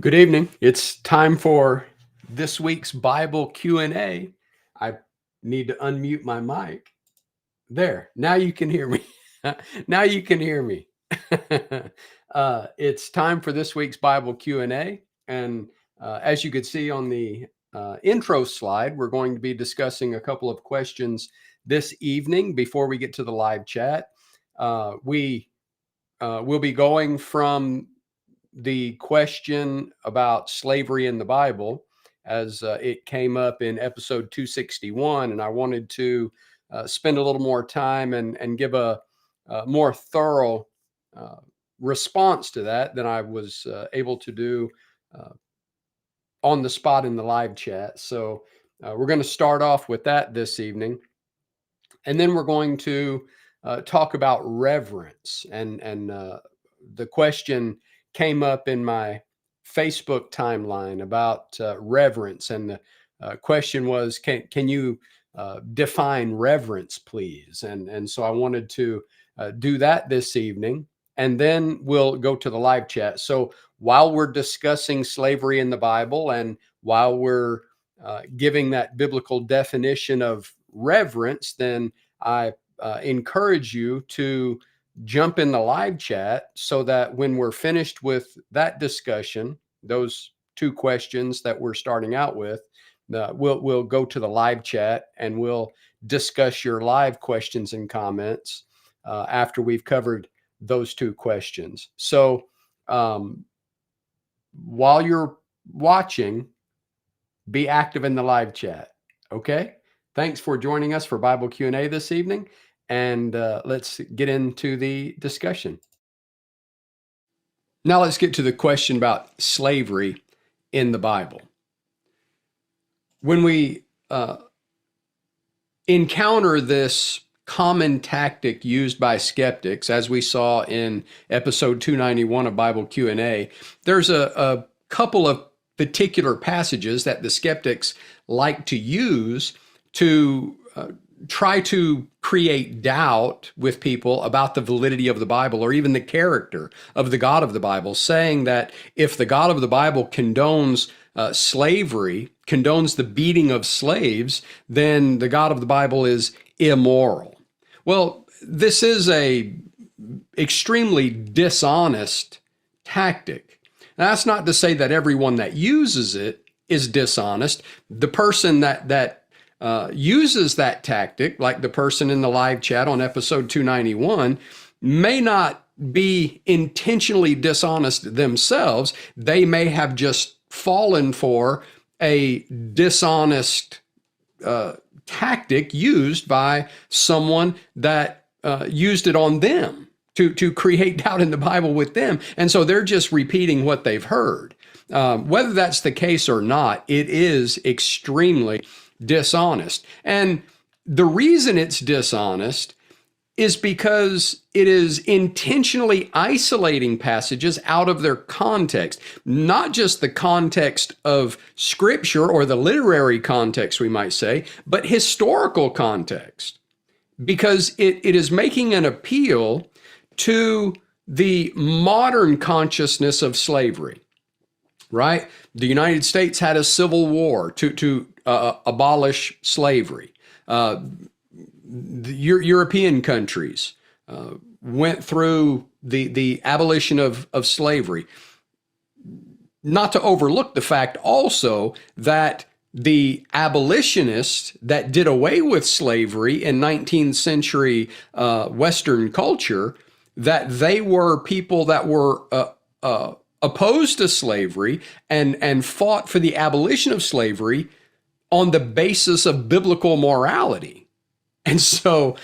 Good evening. It's time for this week's Bible Q&A. I need to unmute my mic. There. Now you can hear me. Now you can hear me. It's time for this week's Bible Q&A, and as you could see on the intro slide, we're going to be discussing a couple of questions this evening before we get to the live chat. We will be going from the question about slavery in the Bible as it came up in episode 261. And I wanted to spend a little more time and give a more thorough uh, response to that than I was able to do uh, on the spot in the live chat. So we're going to start off with that this evening. And then we're going to talk about reverence. And the question came up in my Facebook timeline about reverence. And the question was, can you define reverence, please? And so I wanted to do that this evening. And then we'll go to the live chat. So while we're discussing slavery in the Bible and while we're giving that biblical definition of reverence, then I encourage you to jump in the live chat so that when we're finished with that discussion, those two questions that we're starting out with, we'll go to the live chat and we'll discuss your live questions and comments after we've covered those two questions. So while you're watching, be active in the live chat. Okay. Thanks for joining us for Bible Q&A this evening. And let's get into the discussion. Now let's get to the question about slavery in the Bible. When we encounter this common tactic used by skeptics, as we saw in episode 291 of Bible Q&A, there's a couple of particular passages that the skeptics like to use to try to create doubt with people about the validity of the Bible or even the character of the God of the Bible, saying that if the God of the Bible condones slavery, condones the beating of slaves, then the God of the Bible is immoral. Well, this is a extremely dishonest tactic. Now, that's not to say that everyone that uses it is dishonest. The person that uses that tactic, like the person in the live chat on episode 291, may not be intentionally dishonest themselves. They may have just fallen for a dishonest tactic used by someone that used it on them to create doubt in the Bible with them. And so they're just repeating what they've heard. Whether that's the case or not, it is extremely dishonest. And the reason it's dishonest is because it is intentionally isolating passages out of their context, not just the context of Scripture or the literary context, we might say, but historical context, because it is making an appeal to the modern consciousness of slavery, right? The United States had a civil war to abolish slavery. The European countries went through the abolition of slavery. Not to overlook the fact also that the abolitionists that did away with slavery in 19th century Western culture, that they were people that were opposed to slavery and fought for the abolition of slavery on the basis of biblical morality. And so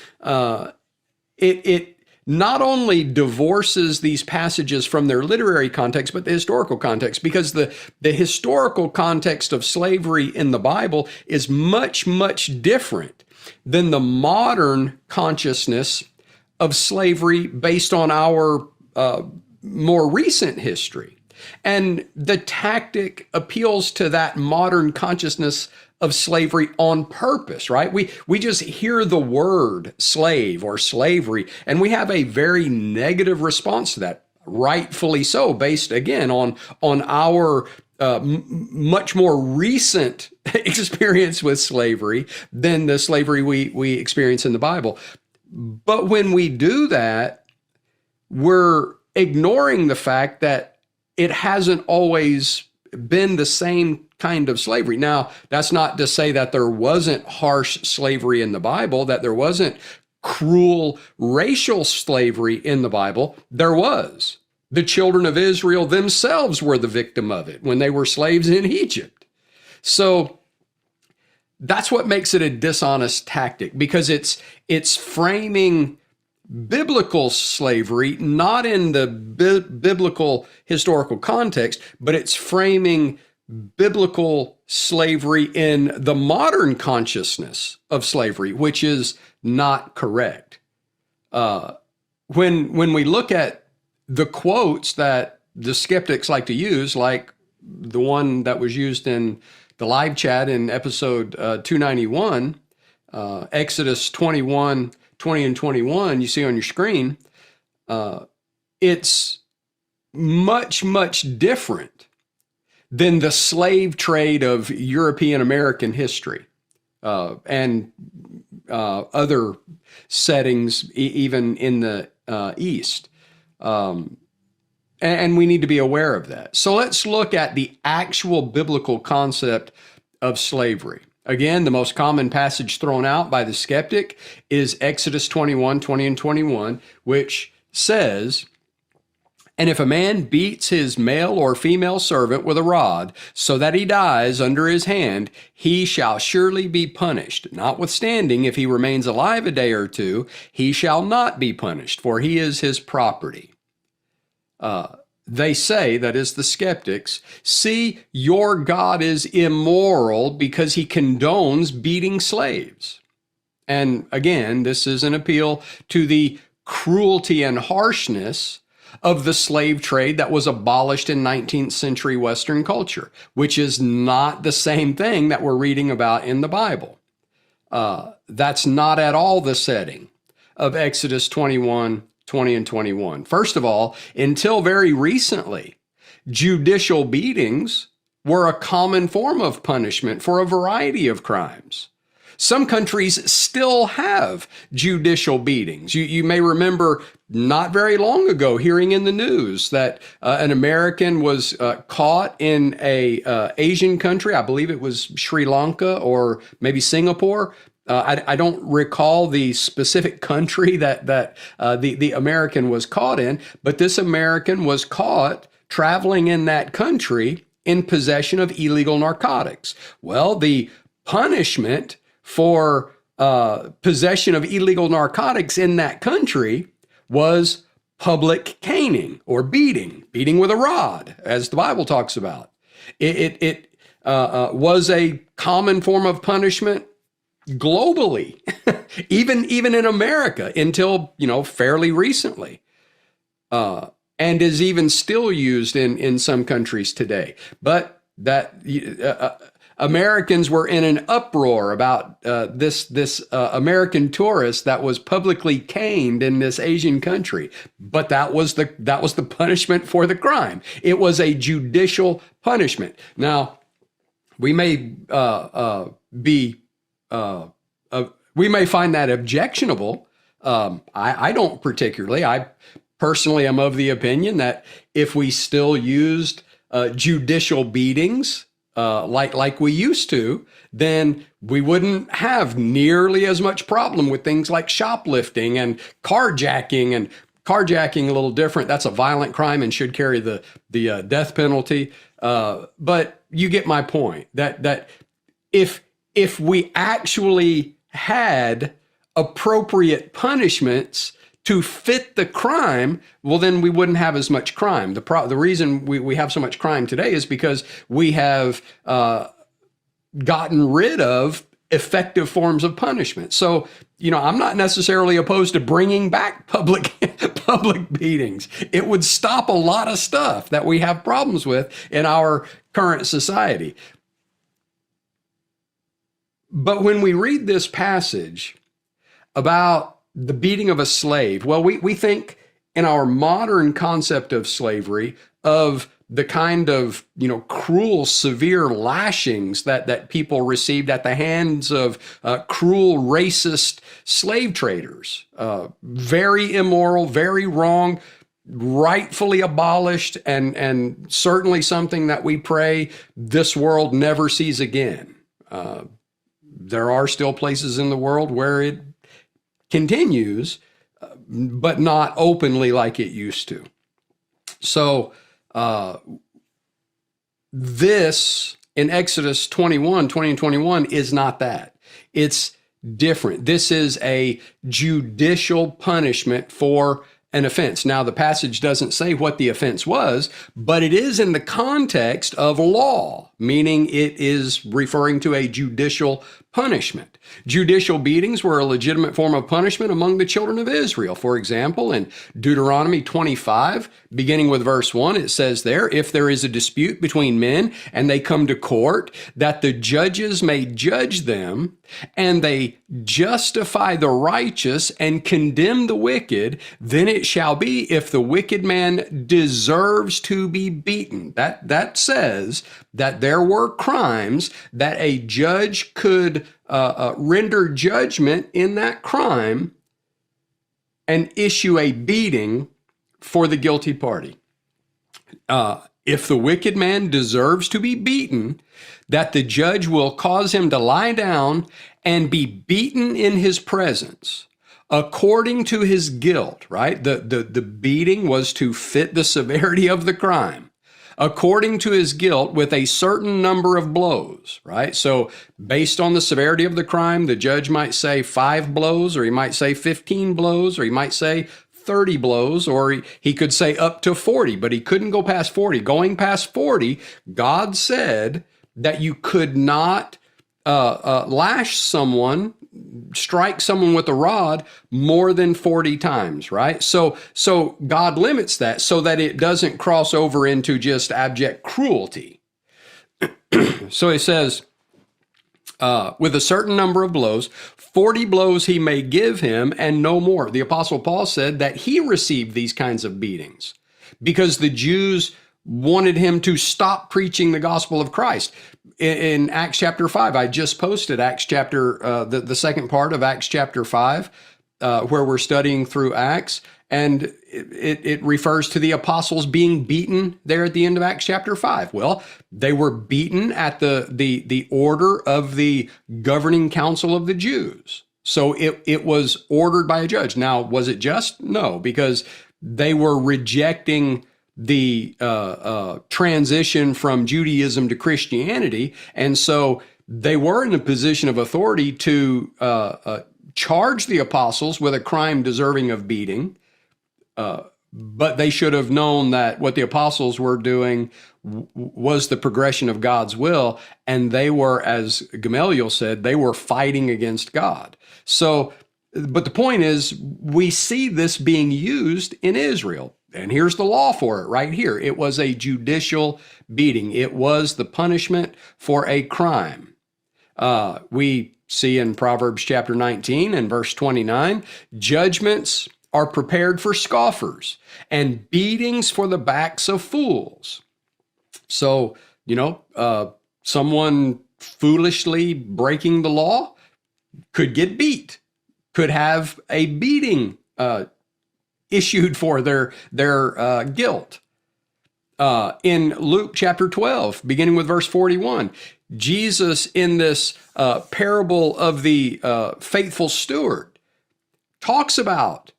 it not only divorces these passages from their literary context, but the historical context, because the historical context of slavery in the Bible is much, much different than the modern consciousness of slavery based on our more recent history. And the tactic appeals to that modern consciousness of slavery on purpose, right? We just hear the word slave or slavery, and we have a very negative response to that. rightfully so, based again on our much more recent experience with slavery than the slavery we experience in the Bible. But when we do that, we're ignoring the fact that it hasn't always been the same kind of slavery. Now, that's not to say that there wasn't harsh slavery in the Bible, that there wasn't cruel racial slavery in the Bible. There was. The children of Israel themselves were the victim of it when they were slaves in Egypt. So that's what makes it a dishonest tactic, because it's framing biblical slavery not in the biblical historical context, but it's framing biblical slavery in the modern consciousness of slavery, which is not correct. When we look at the quotes that the skeptics like to use, like the one that was used in the live chat in episode 291, Exodus 21, 20 and 21, you see on your screen, it's much, much different than the slave trade of European American history and other settings, even in the East. And we need to be aware of that. So let's look at the actual biblical concept of slavery. Again, the most common passage thrown out by the skeptic is Exodus 21, 20 and 21, which says, "And if a man beats his male or female servant with a rod, so that he dies under his hand, he shall surely be punished. Notwithstanding, if he remains alive a day or two, he shall not be punished, for he is his property." They say, that is the skeptics, see, your God is immoral because he condones beating slaves. And again, this is an appeal to the cruelty and harshness of the slave trade that was abolished in 19th century Western culture, which is not the same thing that we're reading about in the Bible. That's not at all the setting of Exodus 21, 20 and 21. First of all, until very recently, judicial beatings were a common form of punishment for a variety of crimes. Some countries still have judicial beatings. You may remember not very long ago hearing in the news that an American was caught in a Asian country. I believe it was Sri Lanka or maybe Singapore. I don't recall the specific country that the American was caught in, but this American was caught traveling in that country in possession of illegal narcotics. Well, the punishment for possession of illegal narcotics in that country was public caning or beating with a rod, as the Bible talks about. It was a common form of punishment globally, even in America until, fairly recently, and is even still used in some countries today. But that Americans were in an uproar about this American tourist that was publicly caned in this Asian country. But that was the punishment for the crime. It was a judicial punishment. Now, we may we may find that objectionable. I don't particularly. I personally am of the opinion that if we still used judicial beatings like we used to, then we wouldn't have nearly as much problem with things like shoplifting and carjacking. And carjacking a little different. That's a violent crime and should carry the death penalty. But you get my point. That if we actually had appropriate punishments to fit the crime, well, then we wouldn't have as much crime. The reason we have so much crime today is because we have gotten rid of effective forms of punishment. So, I'm not necessarily opposed to bringing back public beatings. It would stop a lot of stuff that we have problems with in our current society. But when we read this passage about the beating of a slave, well, we think in our modern concept of slavery, of the kind of, cruel, severe lashings that people received at the hands of cruel, racist slave traders. Very immoral, very wrong, rightfully abolished, and certainly something that we pray this world never sees again. There are still places in the world where it continues, but not openly like it used to. So, this in Exodus 21, 20 and 21 is not that. It's different. This is a judicial punishment for an offense. Now, the passage doesn't say what the offense was, but it is in the context of law, meaning it is referring to a judicial punishment. Judicial beatings were a legitimate form of punishment among the children of Israel. For example, in Deuteronomy 25, beginning with verse 1, it says there, if there is a dispute between men and they come to court, that the judges may judge them, and they justify the righteous and condemn the wicked, then it shall be if the wicked man deserves to be beaten. That says that there were crimes that a judge could render judgment in that crime and issue a beating for the guilty party. If the wicked man deserves to be beaten, that the judge will cause him to lie down and be beaten in his presence according to his guilt, right? The beating was to fit the severity of the crime. According to his guilt, with a certain number of blows, right? So based on the severity of the crime, the judge might say 5 blows, or he might say 15 blows, or he might say 30 blows, or he could say up to 40, but he couldn't go past 40. Going past 40, God said that you could not lash someone, strike someone with a rod more than 40 times, right? So God limits that so that it doesn't cross over into just abject cruelty. So he says, with a certain number of blows, 40 blows he may give him and no more. The Apostle Paul said that he received these kinds of beatings because the Jews wanted him to stop preaching the gospel of Christ. In Acts chapter 5, I just posted Acts chapter, the second part of Acts chapter 5, where we're studying through Acts, and it refers to the apostles being beaten there at the end of Acts chapter 5. Well, they were beaten at the order of the governing council of the Jews. So it was ordered by a judge. Now, was it just? No, because they were rejecting the transition from Judaism to Christianity. And so they were in a position of authority to charge the apostles with a crime deserving of beating. But they should have known that what the apostles were doing was the progression of God's will. And they were, as Gamaliel said, they were fighting against God. So, but the point is, we see this being used in Israel. And here's the law for it right here. It was a judicial beating. It was the punishment for a crime. We see in Proverbs chapter 19 and verse 29, judgments are prepared for scoffers and beatings for the backs of fools. So, someone foolishly breaking the law could get beat, could have a beating issued for their guilt. In Luke chapter 12, beginning with verse 41, Jesus in this parable of the faithful steward talks about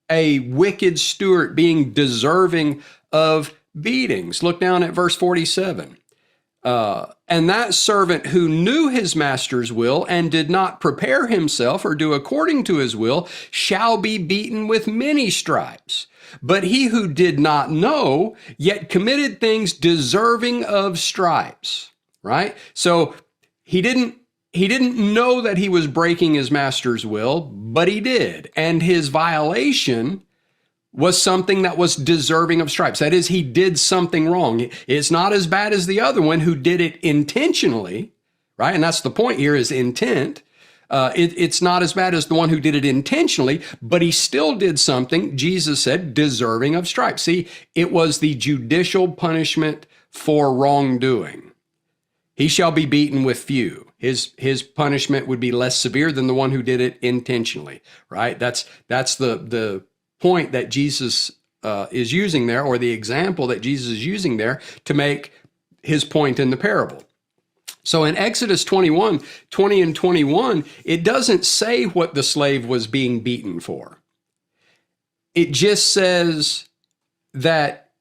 a wicked steward being deserving of beatings. Look down at verse 47. And that servant who knew his master's will and did not prepare himself or do according to his will shall be beaten with many stripes. But he who did not know yet committed things deserving of stripes, right? So he didn't know that he was breaking his master's will, but he did. And his violation was something that was deserving of stripes. That is, he did something wrong. It's not as bad as the other one who did it intentionally, right? And that's the point here, is intent. It's not as bad as the one who did it intentionally, but he still did something, Jesus said, deserving of stripes. See, it was the judicial punishment for wrongdoing. He shall be beaten with few. His punishment would be less severe than the one who did it intentionally, right? That's the point that Jesus is using there, or the example that Jesus is using there to make his point in the parable. So in Exodus 21, 20 and 21, it doesn't say what the slave was being beaten for. It just says that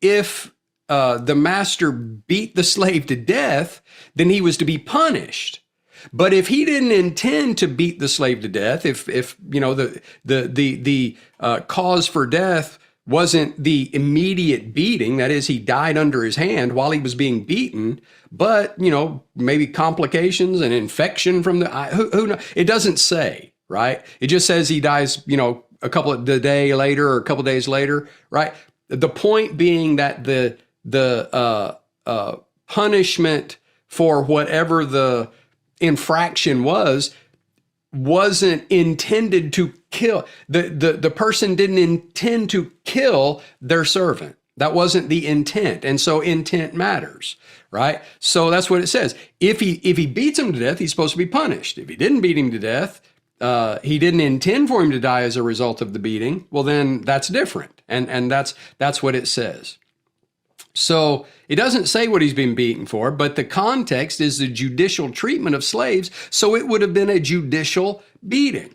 if the master beat the slave to death, then he was to be punished. But if he didn't intend to beat the slave to death, if you know the cause for death wasn't the immediate beating, that is, he died under his hand while he was being beaten, but you know, maybe complications and infection from the who knows? It doesn't say, right? It just says he dies, you know, the day later or a couple of days later, right? The point being that the punishment for whatever the infraction wasn't intended to kill. The person didn't intend to kill their servant. That wasn't the intent. And so intent matters, right? So that's what it says. If he beats him to death, he's supposed to be punished. If he didn't beat him to death, he didn't intend for him to die as a result of the beating, well, then that's different. And that's what it says. So it doesn't say what he's been beaten for, but the context is the judicial treatment of slaves. So it would have been a judicial beating.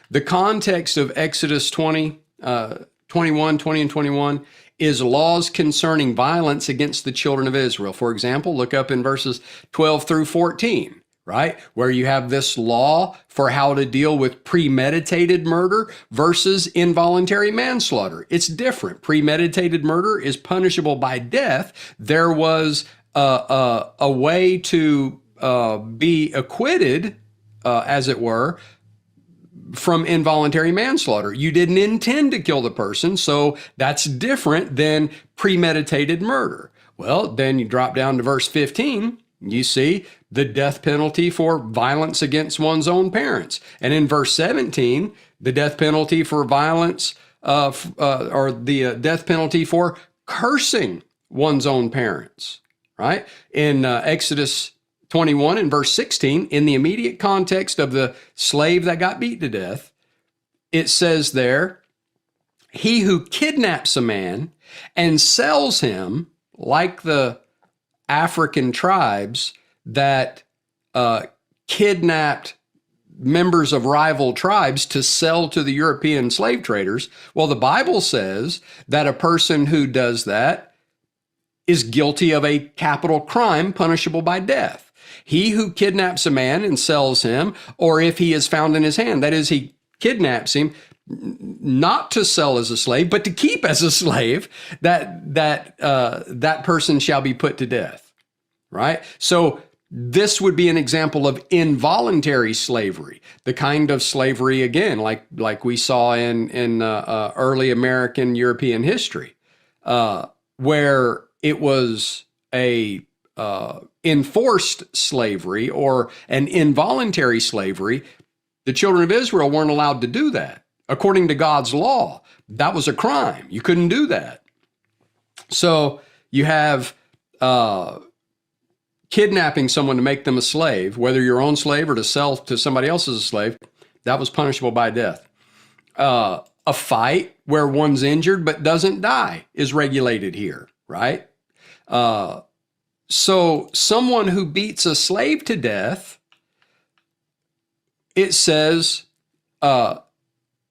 The context of Exodus 20, 21, 20 and 21 is laws concerning violence against the children of Israel. For example, look up in verses 12 through 14. Right? Where you have this law for how to deal with premeditated murder versus involuntary manslaughter. It's different. Premeditated murder is punishable by death. There was a way to be acquitted, as it were, from involuntary manslaughter. You didn't intend to kill the person, so that's different than premeditated murder. Well, then you drop down to verse 15. You see the death penalty for violence against one's own parents. And in verse 17, the death penalty for violence or the death penalty for cursing one's own parents, right? In Exodus 21 and verse 16, in the immediate context of the slave that got beat to death, it says there, he who kidnaps a man and sells him, like the African tribes that kidnapped members of rival tribes to sell to the European slave traders. Well, the Bible says that a person who does that is guilty of a capital crime punishable by death. He who kidnaps a man and sells him, or if he is found in his hand, that is, he kidnaps him, not to sell as a slave, but to keep as a slave, that person shall be put to death, right? So this would be an example of involuntary slavery, the kind of slavery, again, like we saw in early American European history, where it was a enforced slavery or an involuntary slavery. The children of Israel weren't allowed to do that. According to God's law, that was a crime. You couldn't do that. So you have kidnapping someone to make them a slave, whether your own slave or to sell to somebody else as a slave, that was punishable by death. A fight where one's injured but doesn't die is regulated here, right? So someone who beats a slave to death, it says,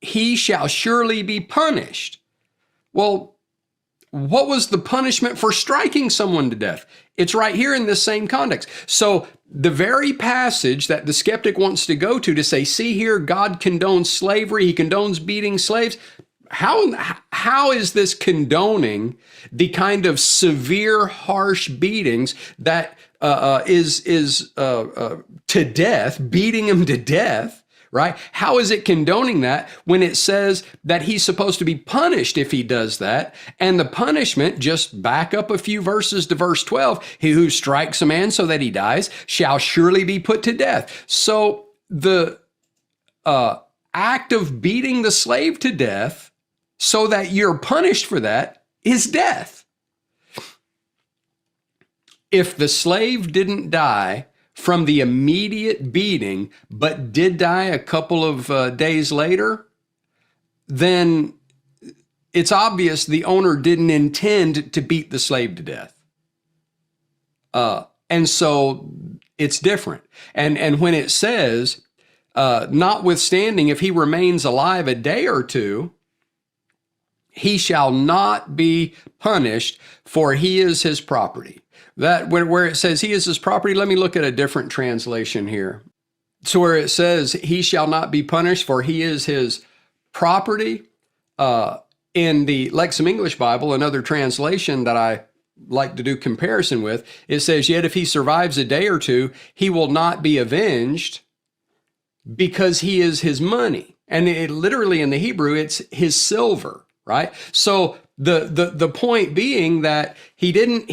he shall surely be punished. Well, what was the punishment for striking someone to death? It's right here in this same context. So the very passage that the skeptic wants to go to say, see here, God condones slavery, he condones beating slaves. How is this condoning the kind of severe, harsh beatings that is to death, beating him to death? Right? How is it condoning that when it says that he's supposed to be punished if he does that? And the punishment, just back up a few verses to verse 12, he who strikes a man so that he dies shall surely be put to death. So the act of beating the slave to death so that you're punished for that is death. If the slave didn't die from the immediate beating, but did die a couple of days later, then it's obvious the owner didn't intend to beat the slave to death. And so it's different. And when it says, notwithstanding, if he remains alive a day or two, he shall not be punished, for he is his property. That where it says he is his property, let me look at a different translation here. So where it says he shall not be punished, for he is his property, in the Lexham English Bible, another translation that I like to do comparison with, it says, yet if he survives a day or two, he will not be avenged because he is his money. And it literally in the Hebrew, it's his silver, right? So the point being that he didn't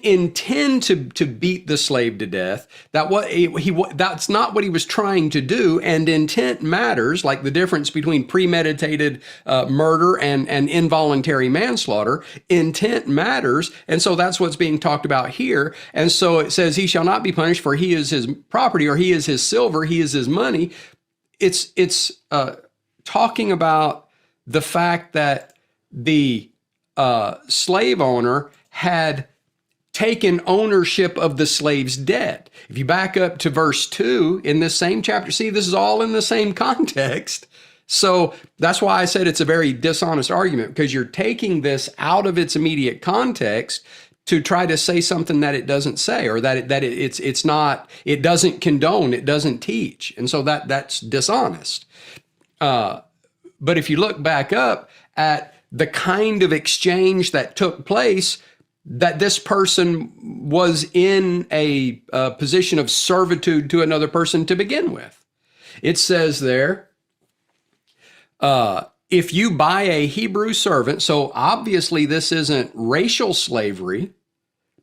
intend to beat the slave to death. That's not what he was trying to do. And intent matters, like the difference between premeditated murder and involuntary manslaughter. Intent matters, and so that's what's being talked about here. And so it says, "He shall not be punished, for he is his property, or he is his silver, he is his money." It's talking about the fact that the slave owner had taken ownership of the slave's debt. If you back up to verse 2 in this same chapter, see, this is all in the same context. So that's why I said it's a very dishonest argument, because you're taking this out of its immediate context to try to say something that it doesn't say, or that it's not, it doesn't condone, it doesn't teach. And so that's dishonest. But if you look back up at the kind of exchange that took place, that this person was in a position of servitude to another person to begin with. It says there, if you buy a Hebrew servant, so obviously this isn't racial slavery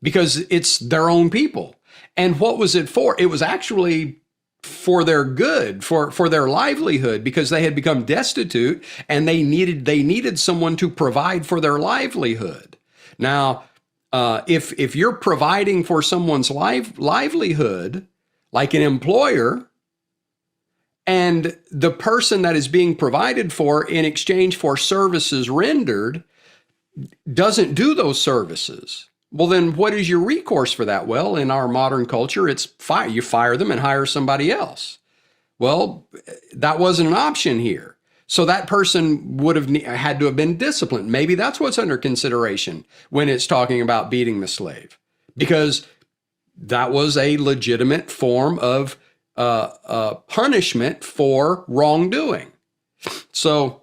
because it's their own people. And what was it for? It was actually for their good, for their livelihood, because they had become destitute and they needed someone to provide for their livelihood. Now, if you're providing for someone's livelihood, like an employer, and the person that is being provided for in exchange for services rendered doesn't do those services, well, then what is your recourse for that? Well, in our modern culture, it's fire. You fire them and hire somebody else. Well, that wasn't an option here. So that person would have had to have been disciplined. Maybe that's what's under consideration when it's talking about beating the slave, because that was a legitimate form of punishment for wrongdoing. So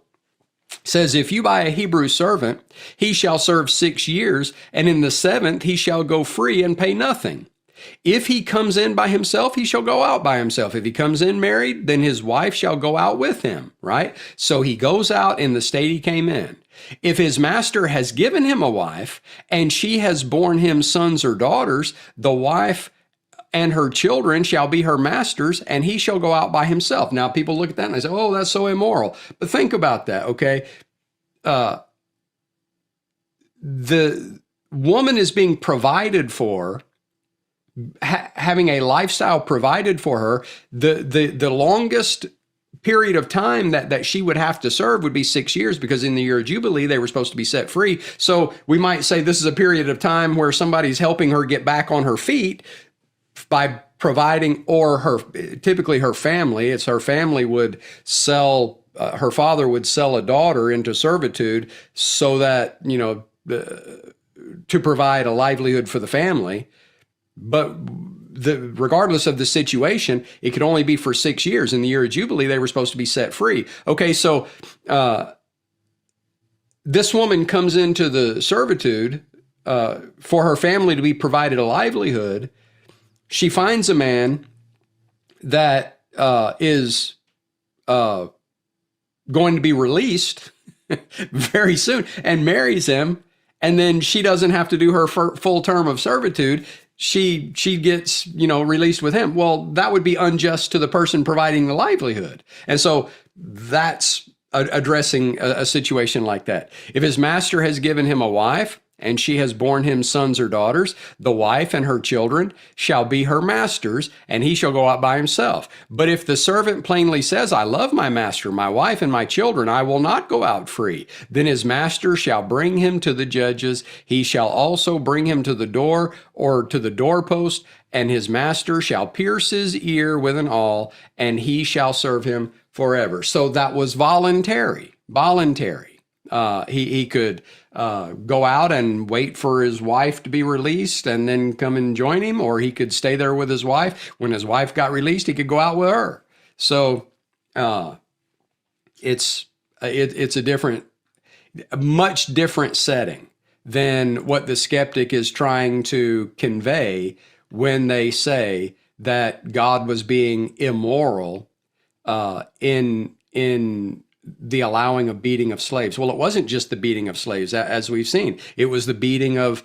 it says, if you buy a Hebrew servant, he shall serve 6 years, and in the 7th he shall go free and pay nothing. If he comes in by himself, he shall go out by himself. If he comes in married, then his wife shall go out with him, right? So he goes out in the state he came in. If his master has given him a wife, and she has borne him sons or daughters, the wife and her children shall be her master's, and he shall go out by himself. Now, people look at that and they say, oh, that's so immoral. But think about that, okay? The woman is being provided for, having a lifestyle provided for her. The longest period of time that she would have to serve would be 6 years, because in the year of Jubilee, they were supposed to be set free. So we might say this is a period of time where somebody's helping her get back on her feet by providing, or typically her family. It's her family would sell, her father would sell a daughter into servitude so that, to provide a livelihood for the family. But regardless of the situation, it could only be for 6 years. In the year of Jubilee, they were supposed to be set free. Okay, so this woman comes into the servitude for her family to be provided a livelihood. She finds a man that is going to be released very soon and marries him. And then she doesn't have to do her full term of servitude. she gets, released with him. Well, that would be unjust to the person providing the livelihood. And so that's addressing a situation like that. If his master has given him a wife and she has borne him sons or daughters, the wife and her children shall be her master's, and he shall go out by himself. But if the servant plainly says, I love my master, my wife, and my children, I will not go out free, then his master shall bring him to the judges. He shall also bring him to the door or to the doorpost, and his master shall pierce his ear with an awl, and he shall serve him forever. So that was voluntary. He could go out and wait for his wife to be released and then come and join him, or he could stay there with his wife. When his wife got released, he could go out with her. So it's a much different setting than what the skeptic is trying to convey when they say that God was being immoral in the allowing of beating of slaves. Well, it wasn't just the beating of slaves, as we've seen. It was the beating of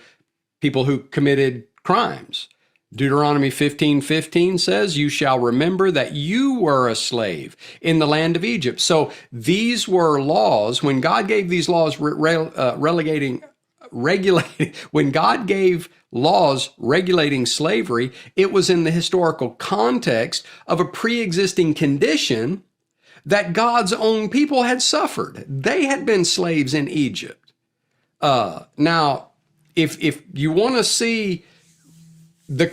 people who committed crimes. Deuteronomy 15:15 says, you shall remember that you were a slave in the land of Egypt. So these were laws. When God gave these laws regulating, when God gave laws regulating slavery, it was in the historical context of a pre-existing condition that God's own people had suffered. They had been slaves in Egypt. Now, if you want to see the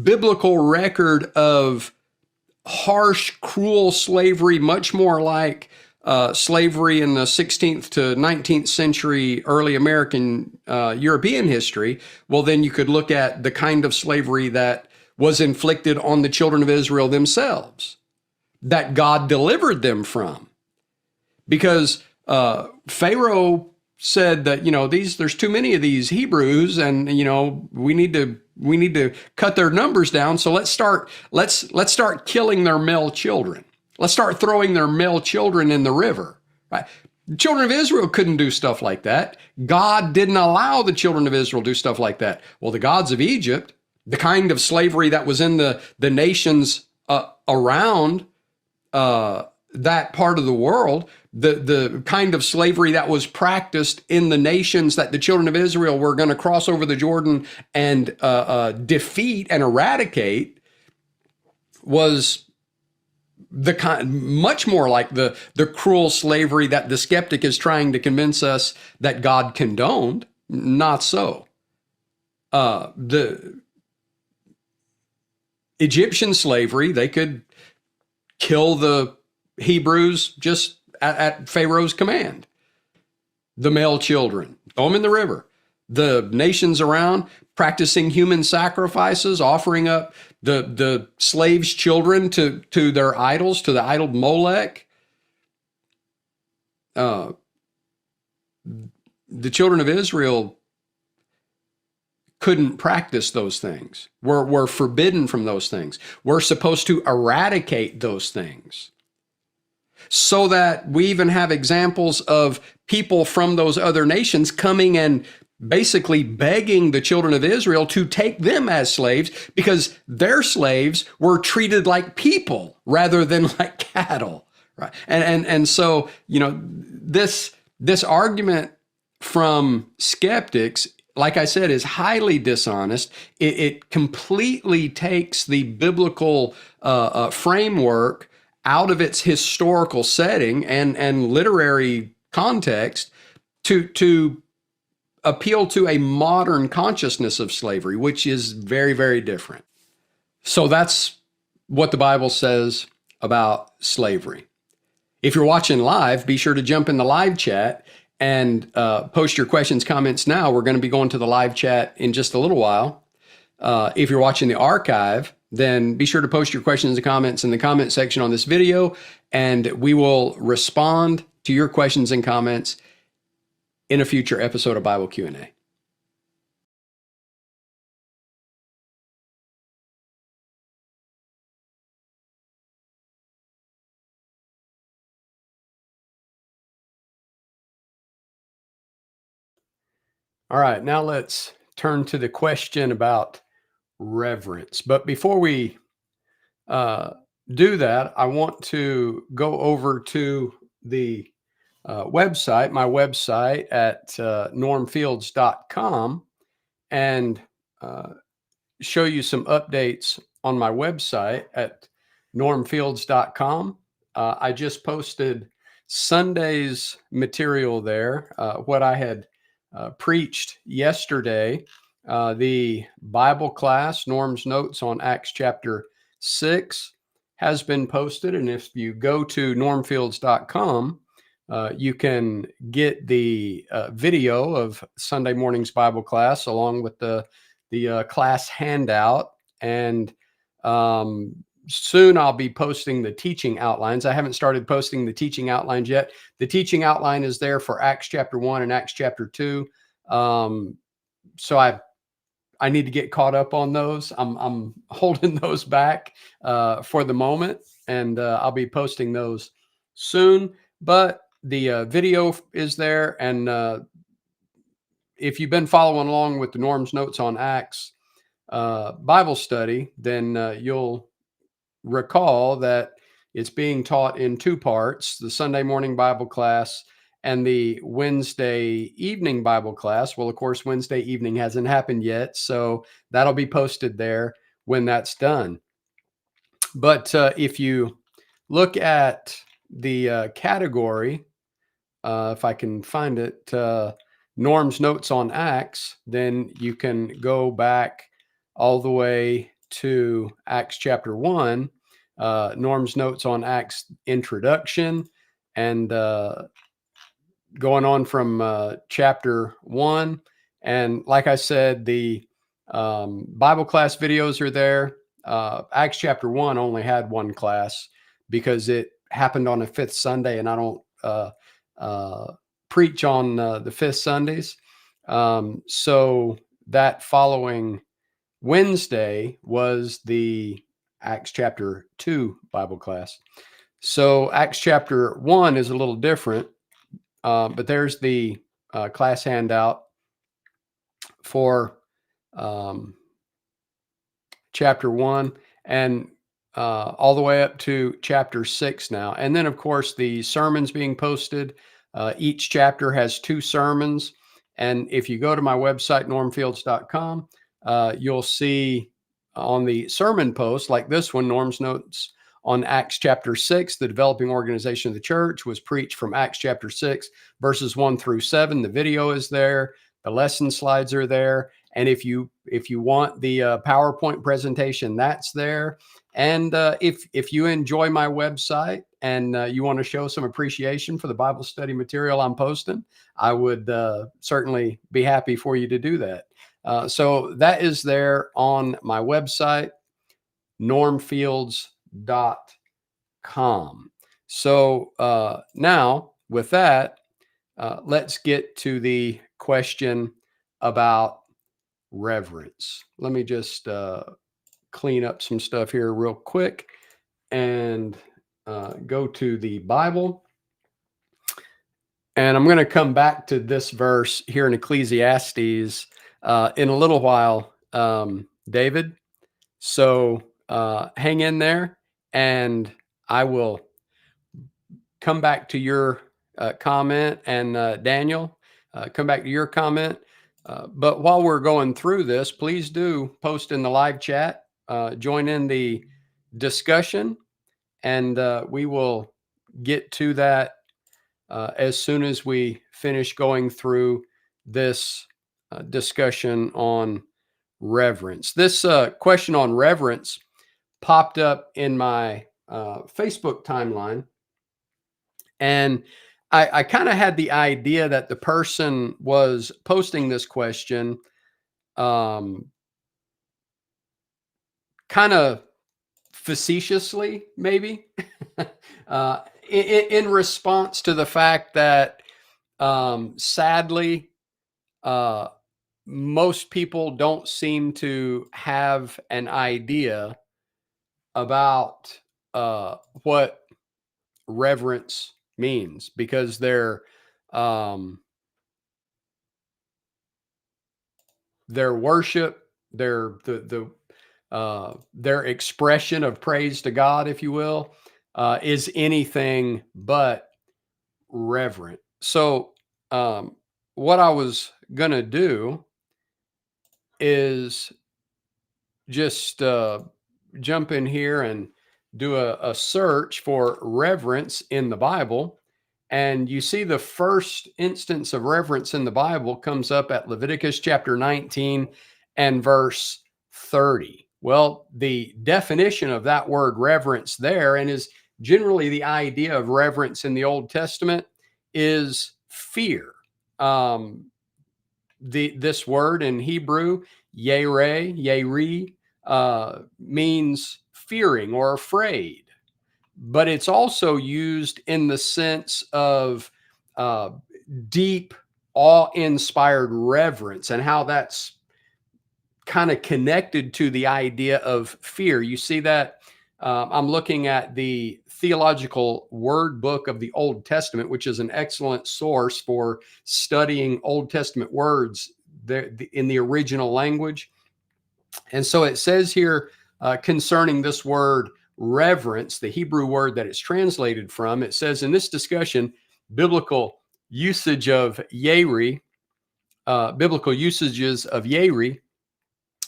biblical record of harsh, cruel slavery, much more like slavery in the 16th to 19th century early American European history, well, then you could look at the kind of slavery that was inflicted on the children of Israel themselves, that God delivered them from. Because Pharaoh said that, there's too many of these Hebrews, and we need to cut their numbers down. So let's start killing their male children. Let's start throwing their male children in the river. Right? The children of Israel couldn't do stuff like that. God didn't allow the children of Israel to do stuff like that. Well, the gods of Egypt, the kind of slavery that was in the nations around that part of the world, the kind of slavery that was practiced in the nations that the children of Israel were going to cross over the Jordan and defeat and eradicate, was much more like the cruel slavery that the skeptic is trying to convince us that God condoned. Not so. The Egyptian slavery, they could kill the Hebrews just at Pharaoh's command. The male children, throw them in the river. The nations around practicing human sacrifices, offering up the slaves' children to their idols, to the idol Molech. The children of Israel couldn't practice those things. We're forbidden from those things. We're supposed to eradicate those things. So that we even have examples of people from those other nations coming and basically begging the children of Israel to take them as slaves, because their slaves were treated like people rather than like cattle. Right. And so, this argument from skeptics, like I said, is highly dishonest. It completely takes the biblical framework out of its historical setting and literary context to appeal to a modern consciousness of slavery, which is very, very different. So that's what the Bible says about slavery. If you're watching live, be sure to jump in the live chat and post your questions, comments now. We're going to be going to the live chat in just a little while. If you're watching the archive, then be sure to post your questions and comments in the comment section on this video, and we will respond to your questions and comments in a future episode of Bible Q&A. All right, now let's turn to the question about reverence. But before we uh, do that, I want to go over to the website, my website at normfields.com, and uh, show you some updates on my website at normfields.com. I just posted Sunday's material there, what I had preached yesterday, the Bible class, Norm's Notes on Acts chapter 6, has been posted. And if you go to normfields.com, you can get the video of Sunday morning's Bible class along with the class handout. And soon I'll be posting the teaching outlines. I haven't started posting the teaching outlines yet. The teaching outline is there for Acts chapter 1 and Acts chapter 2. So I need to get caught up on those. I'm holding those back for the moment, and I'll be posting those soon. But the video is there, and if you've been following along with the Norm's Notes on Acts Bible study, then you'll recall that it's being taught in two parts: the Sunday morning Bible class and the Wednesday evening Bible class. Well, of course, Wednesday evening hasn't happened yet, so that'll be posted there when that's done. But if you look at the category, if I can find it, Norm's Notes on Acts, then you can go back all the way to Acts chapter 1, Norm's Notes on Acts Introduction, and going on from chapter 1. And like I said, the Bible class videos are there. Acts chapter 1 only had one class because it happened on a fifth Sunday, and I don't preach on the fifth Sundays. So that following Wednesday was the Acts chapter 2 Bible class. So Acts chapter 1 is a little different, but there's the class handout for chapter 1 and all the way up to chapter 6 now. And then, of course, the sermons being posted. Each chapter has 2 sermons. And if you go to my website, normfields.com, you'll see on the sermon post, like this one, Norm's Notes on Acts chapter 6, the developing organization of the church, was preached from Acts chapter 6, verses 1 through 7. The video is there. The lesson slides are there. And if you want the PowerPoint presentation, that's there. And if you enjoy my website and you want to show some appreciation for the Bible study material I'm posting, I would certainly be happy for you to do that. So that is there on my website, normfields.com. So now with that, let's get to the question about reverence. Let me just clean up some stuff here real quick and go to the Bible. And I'm going to come back to this verse here in Ecclesiastes in a little while, David. So hang in there, and I will come back to your comment, and Daniel, come back to your comment. But while we're going through this, please do post in the live chat, join in the discussion, and we will get to that as soon as we finish going through this discussion on reverence. This question on reverence popped up in my Facebook timeline, and I kind of had the idea that the person was posting this question kind of facetiously, maybe, in response to the fact that sadly, most people don't seem to have an idea about what reverence means, because they're their worship, their expression of praise to God, if you will, is anything but reverent. So, what I was gonna do is just jump in here and do a search for reverence in the Bible. And you see the first instance of reverence in the Bible comes up at Leviticus chapter 19 and verse 30. Well, the definition of that word reverence there, and is generally the idea of reverence in the Old Testament, is fear. Um, this word in Hebrew, yere, means fearing or afraid, but it's also used in the sense of uh, deep, awe-inspired reverence, and how that's kind of connected to the idea of fear. You see that I'm looking at the Theological Word Book of the Old Testament, which is an excellent source for studying Old Testament words there in the original language. And so it says here concerning this word reverence, the Hebrew word that it's translated from, it says in this discussion, biblical usage of yere, biblical usages of yere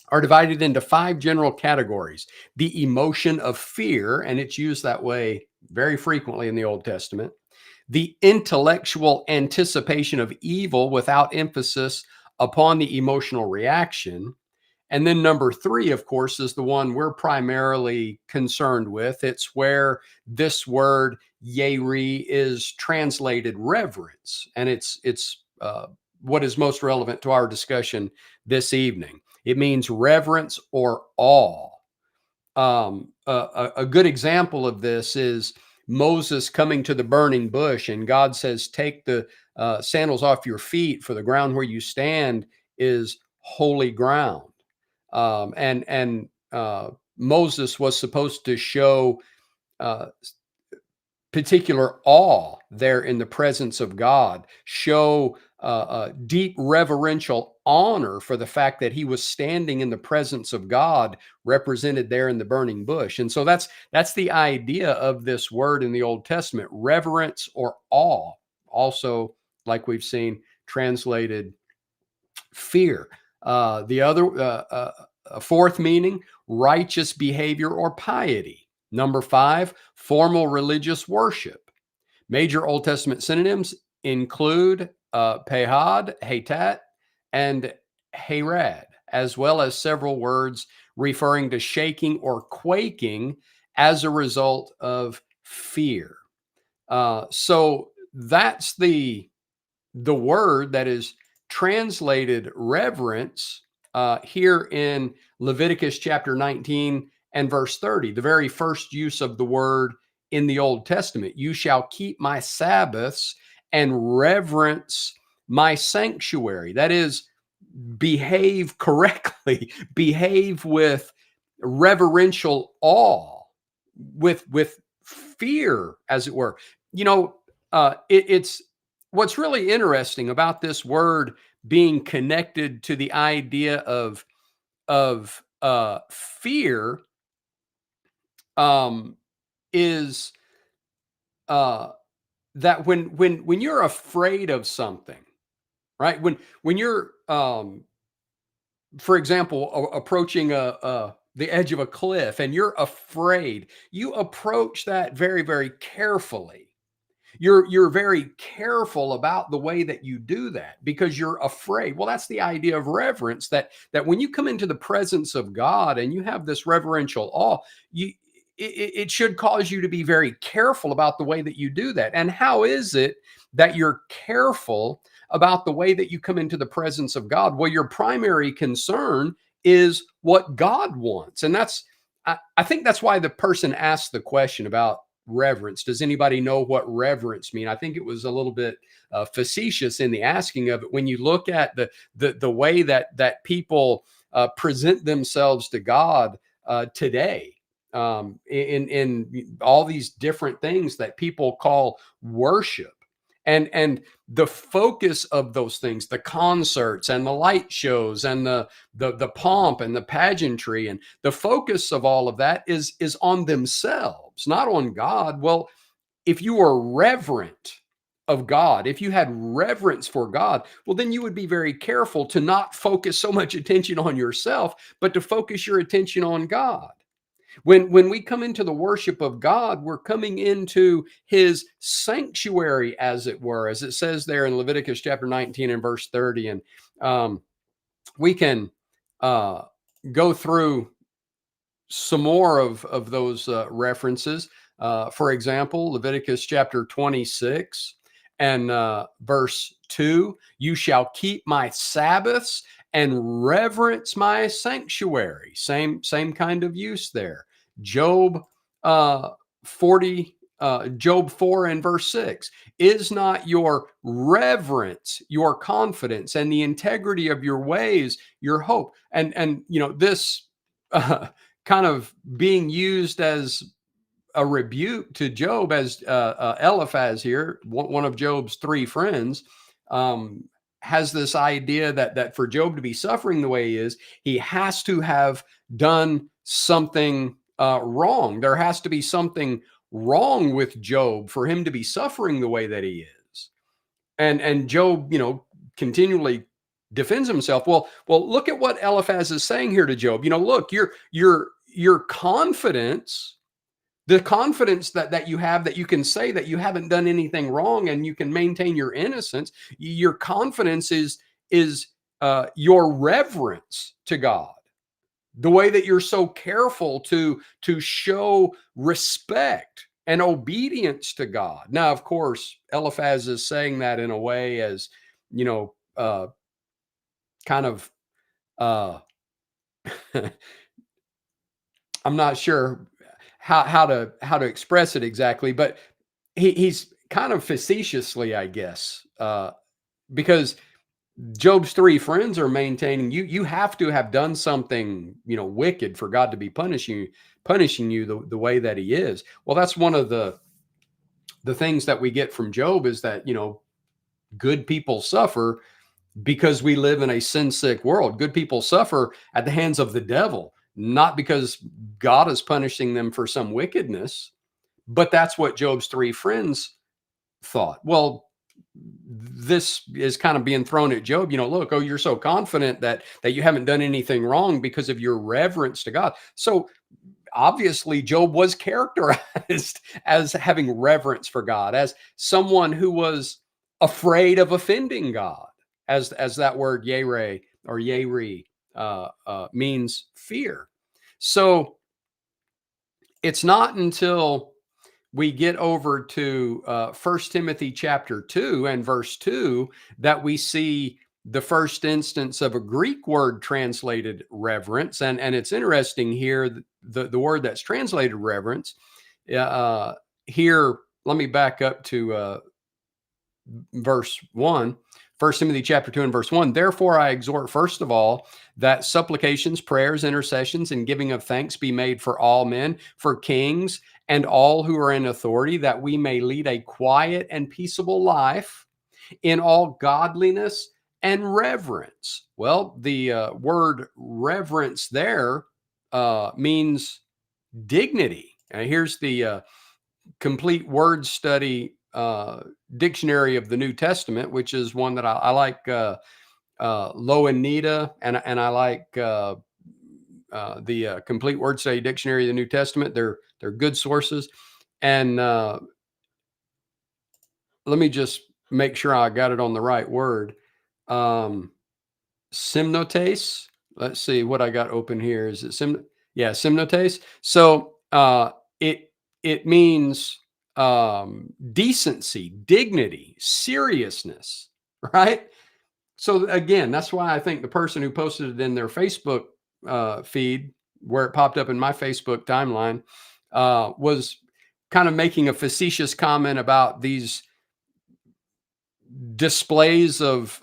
are divided into 5 general categories. The emotion of fear, and it's used that way very frequently in the Old Testament. The intellectual anticipation of evil without emphasis upon the emotional reaction. And then number 3, of course, is the one we're primarily concerned with. It's where this word yere is translated reverence, and it's what is most relevant to our discussion this evening. It means reverence or awe. A good example of this is Moses coming to the burning bush, and God says, "Take the sandals off your feet, for the ground where you stand is holy ground." And Moses was supposed to show uh, particular awe there in the presence of God, show deep reverential honor for the fact that he was standing in the presence of God, represented there in the burning bush. And so that's the idea of this word in the Old Testament, reverence or awe. Also, like we've seen, translated fear. The other, a fourth meaning, righteous behavior or piety. Number 5, formal religious worship. Major Old Testament synonyms include pehad, hatat, and herad, as well as several words referring to shaking or quaking as a result of fear. So that's the word that is translated reverence here in Leviticus chapter 19 and verse 30, the very first use of the word in the Old Testament. You shall keep my Sabbaths and reverence my sanctuary. That is, behave correctly, behave with reverential awe, with fear, as it were. You know, it's what's really interesting about this word being connected to the idea of fear um, is uh, that when you're afraid of something, right? When you're for example, approaching the edge of a cliff and you're afraid, you approach that very, very carefully. You're very careful about the way that you do that because you're afraid. Well, that's the idea of reverence, that when you come into the presence of God and you have this reverential awe, it should cause you to be very careful about the way that you do that. And how is it that you're careful about the way that you come into the presence of God? Well, your primary concern is what God wants. And I think that's why the person asked the question about reverence. Does anybody know what reverence mean? I think it was a little bit facetious in the asking of it. When you look at the way that people present themselves to God today, in all these different things that people call worship, And the focus of those things, the concerts and the light shows and the pomp and the pageantry, and the focus of all of that is on themselves, not on God. Well, if you are reverent of God, if you had reverence for God, well, then you would be very careful to not focus so much attention on yourself, but to focus your attention on God. When we come into the worship of God, we're coming into his sanctuary, as it were, as it says there in Leviticus chapter 19 and verse 30. And um, we can uh, go through some more of those references. For example, Leviticus chapter 26 and verse 2, you shall keep my Sabbaths and reverence my sanctuary. Same kind of use there. Job 40, Job 4 and verse 6. Is not your reverence, your confidence, and the integrity of your ways your hope? And this kind of being used as a rebuke to Job, as Eliphaz here, one of Job's three friends, has this idea that for Job to be suffering the way he has to have done something wrong. There has to be something wrong with Job for him to be suffering the way that he is. And Job, continually defends himself. Well, look at what Eliphaz is saying here to Job. Look, your confidence, the confidence that you have, that you can say that you haven't done anything wrong and you can maintain your innocence. Your confidence is your reverence to God. The way that you're so careful to show respect and obedience to God. Now, of course, Eliphaz is saying that in a way as, kind of, uh, I'm not sure how to express it exactly, but he's kind of facetiously, I guess, because Job's three friends are maintaining you have to have done something wicked for God to be punishing you the way that he is. Well, that's one of the things that we get from Job, is that good people suffer because we live in a sin sick world. Good people suffer at the hands of the devil, not because God is punishing them for some wickedness. But that's what Job's three friends thought. Well, this is kind of being thrown at Job. Look, oh, you're so confident that you haven't done anything wrong because of your reverence to God. So obviously Job was characterized as having reverence for God, as someone who was afraid of offending God, as that word yere or yere means fear. So it's not until we get over to 1 Timothy chapter 2 and verse 2 that we see the first instance of a Greek word translated reverence. And it's interesting here, the word that's translated reverence, here, let me back up to verse 1. 1 Timothy chapter 2 and verse 1. Therefore, I exhort, first of all, that supplications, prayers, intercessions, and giving of thanks be made for all men, for kings, and all who are in authority, that we may lead a quiet and peaceable life in all godliness and reverence. Well, the word reverence there means dignity. Here's the complete word study dictionary of the New Testament, which is one that I like, Low and Nita, and I like the complete word study dictionary of the New Testament. They're good sources. And let me just make sure I got it on the right word. Simnotes. Let's see what I got open here. Is it simnotes? So it means decency, dignity, seriousness, right? So again, that's why I think the person who posted it in their Facebook feed, where it popped up in my Facebook timeline, was kind of making a facetious comment about these displays of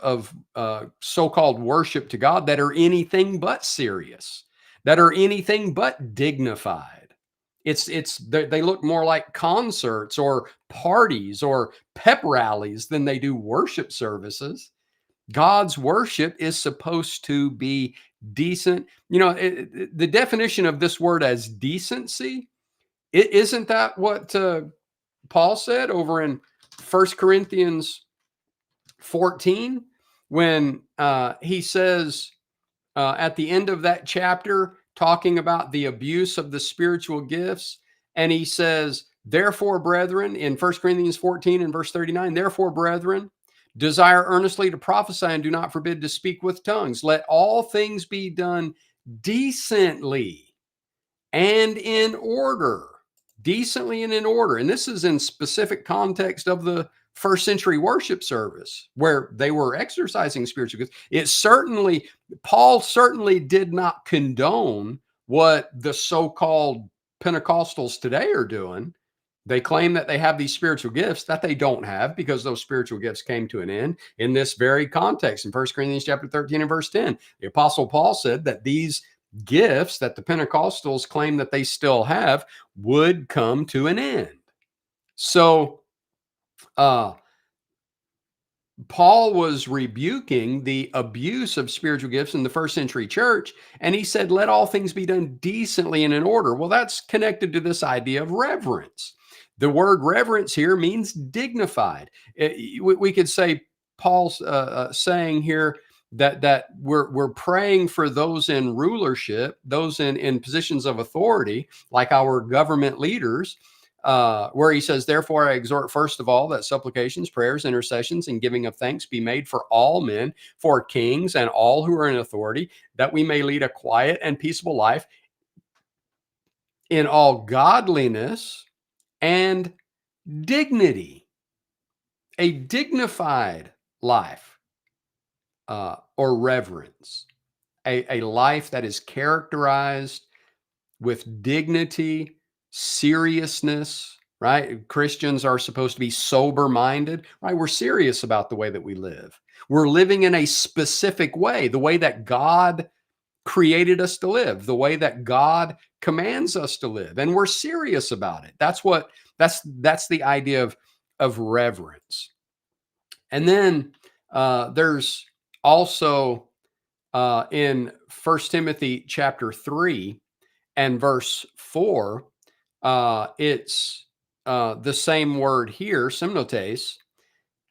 so-called worship to God that are anything but serious, that are anything but dignified. They look more like concerts or parties or pep rallies than they do worship services. God's worship is supposed to be decent. The definition of this word as decency, isn't that what Paul said over in 1 Corinthians 14 when he says at the end of that chapter, talking about the abuse of the spiritual gifts. And he says, therefore, brethren, in 1 Corinthians 14 and verse 39, therefore, brethren, desire earnestly to prophesy and do not forbid to speak with tongues. Let all things be done decently and in order. Decently and in order. And this is in specific context of the first century worship service where they were exercising spiritual gifts. Paul certainly did not condone what the so-called Pentecostals today are doing. They claim that they have these spiritual gifts that they don't have because those spiritual gifts came to an end in this very context. In 1 Corinthians chapter 13 and verse 10, the Apostle Paul said that these gifts that the Pentecostals claim that they still have would come to an end. So Paul was rebuking the abuse of spiritual gifts in the first century church, and he said, let all things be done decently and in order. Well, that's connected to this idea of reverence. The word reverence here means dignified. We could say Paul's saying here that we're praying for those in rulership, those in positions of authority, like our government leaders, where he says, therefore, I exhort first of all that supplications, prayers, intercessions, and giving of thanks be made for all men, for kings and all who are in authority, that we may lead a quiet and peaceable life in all godliness and dignity. A dignified life or reverence, a life that is characterized with dignity, seriousness, right? Christians are supposed to be sober-minded, right? We're serious about the way that we live. We're living in a specific way, the way that God created us to live, the way that God commands us to live, and we're serious about it. That's the idea of reverence. And then there's also in 1 Timothy chapter 3 and verse 4, it's the same word here, semnotes,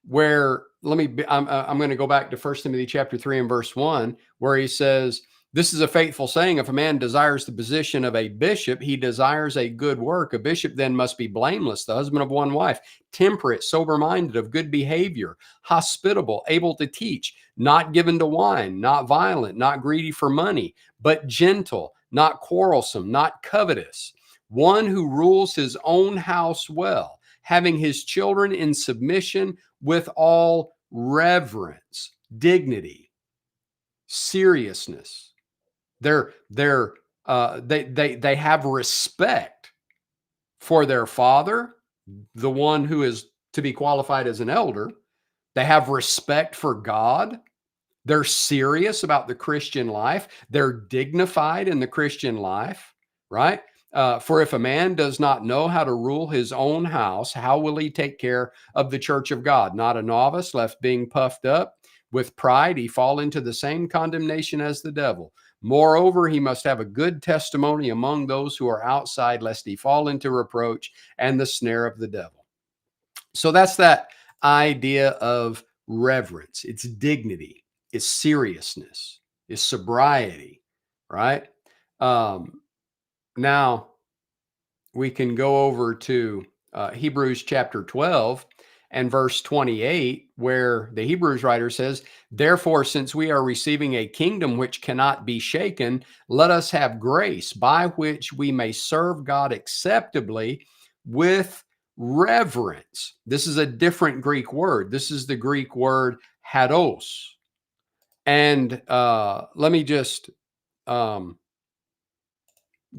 where I'm going to go back to 1 Timothy chapter 3 and verse 1, where he says, this is a faithful saying, if a man desires the position of a bishop, he desires a good work. A bishop then must be blameless, the husband of one wife, temperate, sober-minded, of good behavior, hospitable, able to teach, not given to wine, not violent, not greedy for money, but gentle, not quarrelsome, not covetous, one who rules his own house well, having his children in submission with all reverence, dignity, seriousness. They have respect for their father, the one who is to be qualified as an elder. They have respect for God. They're serious about the Christian life. They're dignified in the Christian life, right? For if a man does not know how to rule his own house, how will he take care of the church of God? Not a novice, left being puffed up with pride, he fall into the same condemnation as the devil. Moreover, he must have a good testimony among those who are outside, lest he fall into reproach and the snare of the devil. So that's that idea of reverence. It's dignity, it's seriousness, it's sobriety, right? Now we can go over to Hebrews chapter 12 and verse 28, where the Hebrews writer says, therefore, since we are receiving a kingdom which cannot be shaken, let us have grace by which we may serve God acceptably with reverence. This is a different Greek word. This is the Greek word hados. And let me just go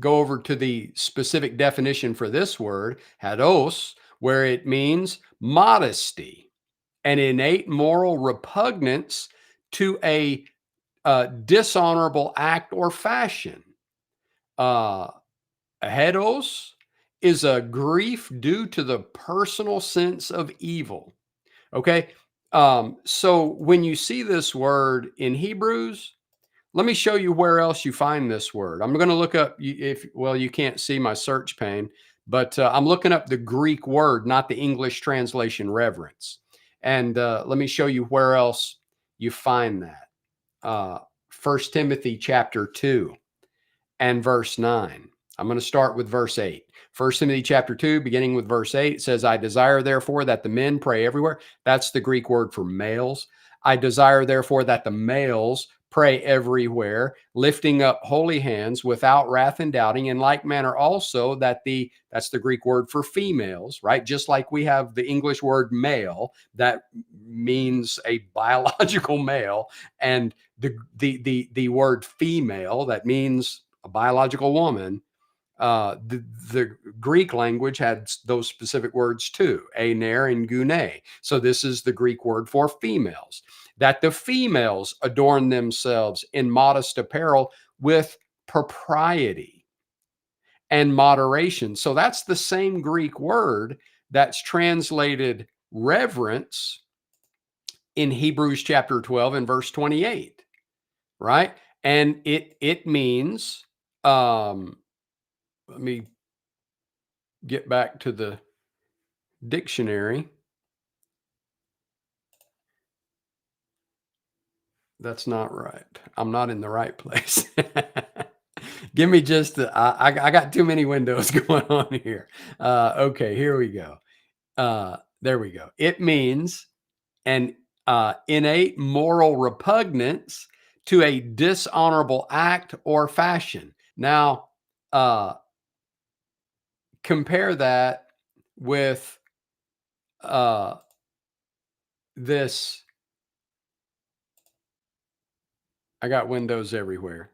over to the specific definition for this word, hados, where it means modesty, an innate moral repugnance to a dishonorable act or fashion. Hados is a grief due to the personal sense of evil. Okay. So when you see this word in Hebrews, let me show you where else you find this word. I'm going to look up if well, you can't see my search pane, but I'm looking up the Greek word, not the English translation reverence. And let me show you where else you find that. Uh, 1 Timothy chapter 2 and verse 9. I'm going to start with verse 8. 1 Timothy chapter 2, beginning with verse 8, it says, I desire therefore that the men pray everywhere. That's the Greek word for males. I desire therefore that the males pray everywhere, lifting up holy hands without wrath and doubting. In like manner also that's the Greek word for females, right? Just like we have the English word male that means a biological male, and the word female that means a biological woman. The Greek language had those specific words too, aner and gune. So this is the Greek word for females. That the females adorn themselves in modest apparel with propriety and moderation. So that's the same Greek word that's translated reverence in Hebrews chapter 12 and verse 28, right? And it means let me get back to the dictionary. That's not right. I'm not in the right place. Give me just I got too many windows going on here. Okay, here we go. There we go. It means an innate moral repugnance to a dishonorable act or fashion. Now, compare that with uh, this. I got windows everywhere.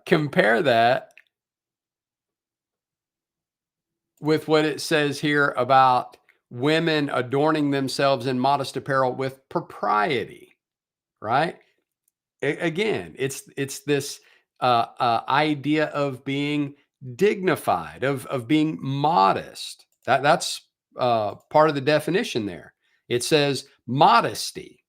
Compare that with what it says here about women adorning themselves in modest apparel with propriety, right? Again, it's this idea of being dignified, of being modest. That's part of the definition there. It says modesty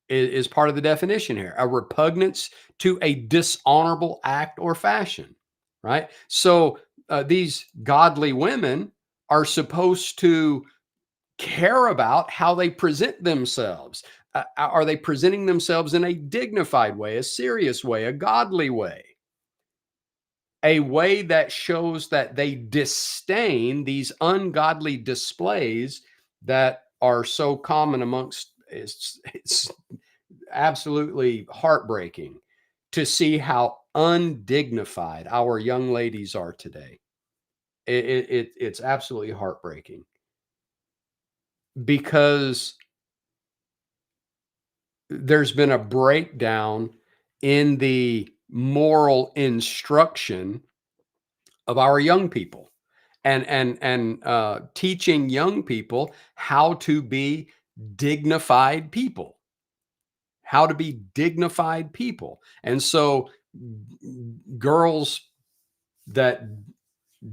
is part of the definition here, a repugnance to a dishonorable act or fashion, right? So these godly women are supposed to care about how they present themselves. Are they presenting themselves in a dignified way, a serious way, a godly way, a way that shows that they disdain these ungodly displays that are so common amongst it's absolutely heartbreaking to see how undignified our young ladies are today. It's absolutely heartbreaking because there's been a breakdown in the moral instruction of our young people, and teaching young people how to be dignified people, how to be dignified people. And so girls that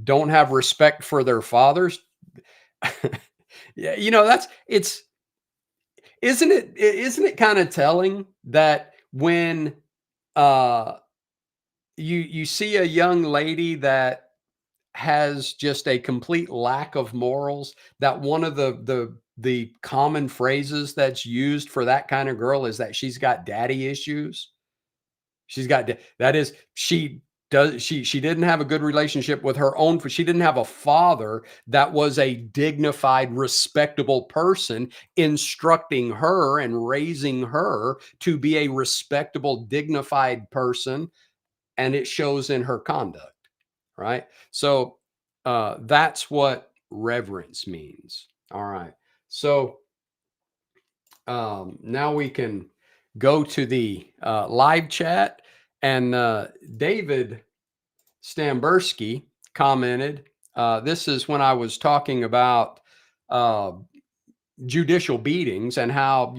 don't have respect for their fathers, yeah, that's it's isn't it kind of telling that when uh you see a young lady that has just a complete lack of morals, that one of the common phrases that's used for that kind of girl is that she's got daddy issues. She's got that is she didn't have a good relationship with her own, she didn't have a father that was a dignified, respectable person instructing her and raising her to be a respectable, dignified person, and it shows in her conduct, right? So that's what reverence means. All right. So now we can go to the live chat. And David Stamberski commented, this is when I was talking about uh, judicial beatings and how,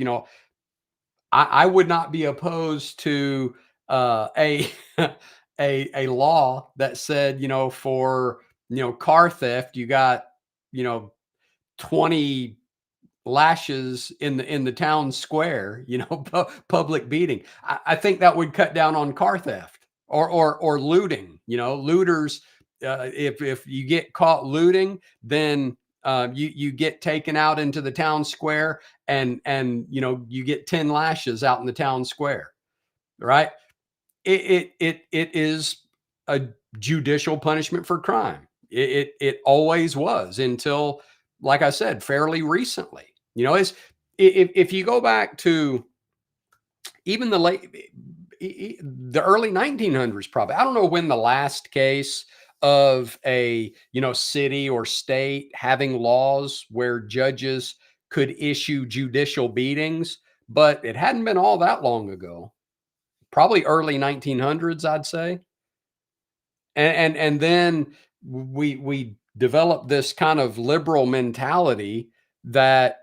I would not be opposed to a a law that said, for car theft, you got, you know, 20 lashes in the town square, public beating. I think that would cut down on car theft or looting. Looters. If you get caught looting, then you get taken out into the town square, and you get 10 lashes out in the town square, right? It is a judicial punishment for crime. It always was until, like I said, fairly recently. It's if you go back to even the early 1900s, probably. I don't know when the last case of a city or state having laws where judges could issue judicial beatings, but it hadn't been all that long ago. Probably early 1900s, I'd say. And then we developed this kind of liberal mentality that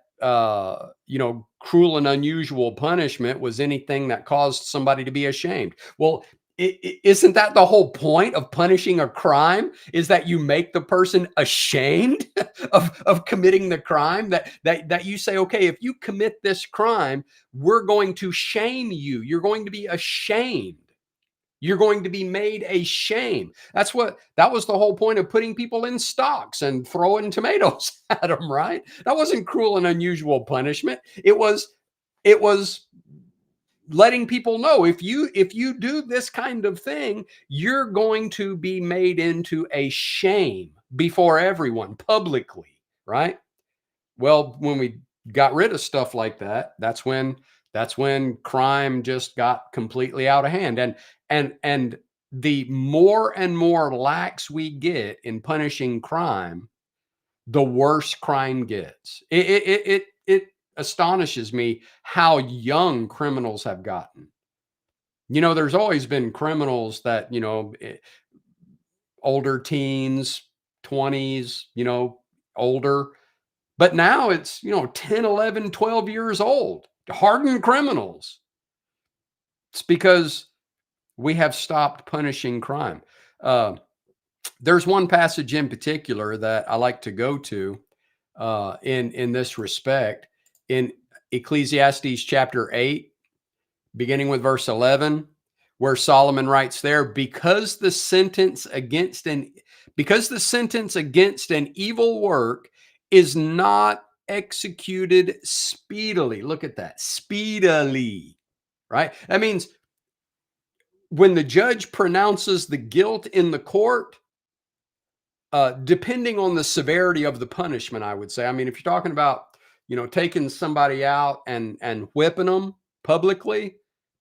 cruel and unusual punishment was anything that caused somebody to be ashamed. Well, isn't that the whole point of punishing a crime? Is that you make the person ashamed of committing the crime? That you say, okay, if you commit this crime, we're going to shame you. You're going to be ashamed. You're going to be made a shame. That was the whole point of putting people in stocks and throwing tomatoes at them, right? That wasn't cruel and unusual punishment. It was letting people know, if you do this kind of thing, you're going to be made into a shame before everyone publicly, right? Well, when we got rid of stuff like that, that's when crime just got completely out of hand. And the more and more lax we get in punishing crime, the worse crime gets. It astonishes me how young criminals have gotten. There's always been criminals that, older teens, 20s, older. But now it's, 10, 11, 12 years old, hardened criminals. It's because we have stopped punishing crime. There's one passage in particular that I like to go to in this respect, in Ecclesiastes chapter 8, beginning with verse 11, where Solomon writes there, because the sentence against an evil work is not executed speedily. Look at that, speedily, right? That means when the judge pronounces the guilt in the court, depending on the severity of the punishment, I would say. I mean, if you're talking about, taking somebody out and whipping them publicly,